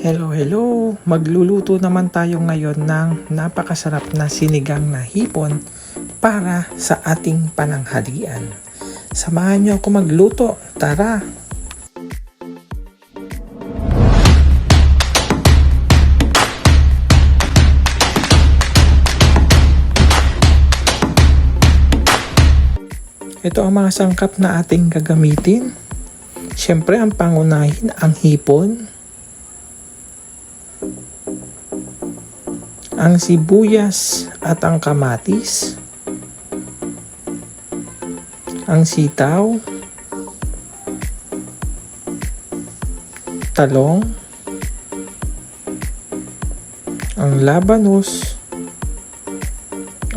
Hello, hello! Magluluto naman tayo ngayon ng napakasarap na sinigang na hipon para sa ating pananghalian. Samahan niyo ako magluto. Tara! Ito ang mga sangkap na ating gagamitin. Siyempre, ang pangunahin ang hipon, ang sibuyas at ang kamatis, ang sitaw, talong, ang labanos,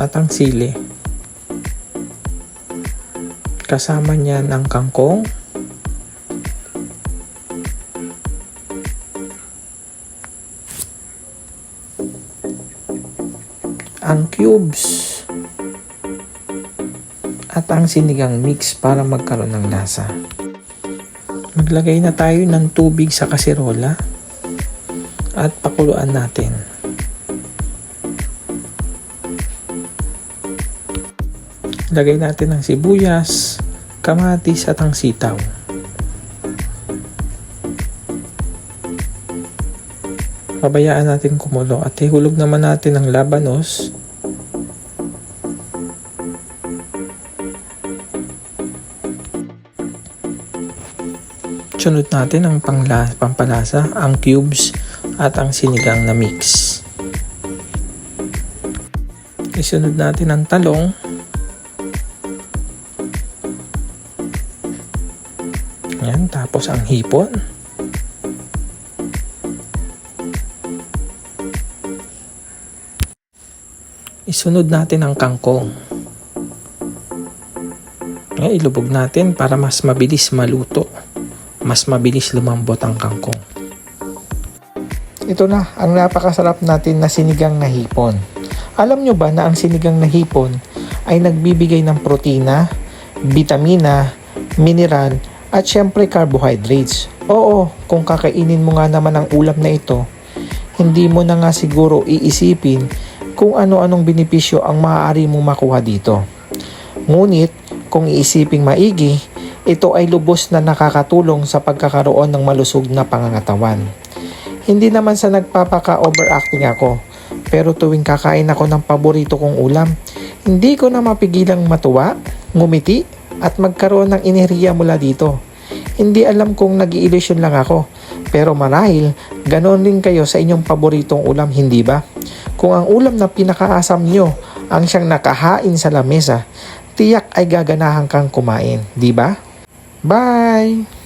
at ang sili. Kasama niyan ang kangkong, ang cubes, at ang sinigang mix para magkaroon ng lasa. Maglagay na tayo ng tubig sa kaserola at pakuluan natin. Lagay natin ang sibuyas, kamatis at ang sitaw. Pabayaan natin kumulo at ihulog naman natin ang labanos. Sunod natin ang pampalasa, ang cubes at ang sinigang na mix. Isunod natin ang talong. Yan, tapos ang hipon. Isunod natin ang kangkong. Ngayon, ilubog natin para mas mabilis maluto. Mas mabilis lumambot ang kangkong. Ito na ang napakasarap natin na sinigang na hipon. Alam nyo ba na ang sinigang na hipon ay nagbibigay ng protina, bitamina, mineral, at syempre carbohydrates. Oo, kung kakainin mo nga naman ang ulam na ito, hindi mo na nga siguro iisipin kung ano-anong benepisyo ang maaari mong makuha dito. Ngunit, kung iisiping maigi, ito ay lubos na nakakatulong sa pagkakaroon ng malusog na pangangatawan. Hindi naman sa nagpapaka-overacting ako, pero tuwing kakain ako ng paborito kong ulam, hindi ko na mapigilang matuwa, ngumiti, at magkaroon ng enerhiya mula dito. Hindi alam kung nag-i-illusion lang ako, pero marahil ganon din kayo sa inyong paboritong ulam, hindi ba? Kung ang ulam na pinakaasam nyo ang siyang nakahain sa lamesa, tiyak ay gaganahan kang kumain, di ba? Bye!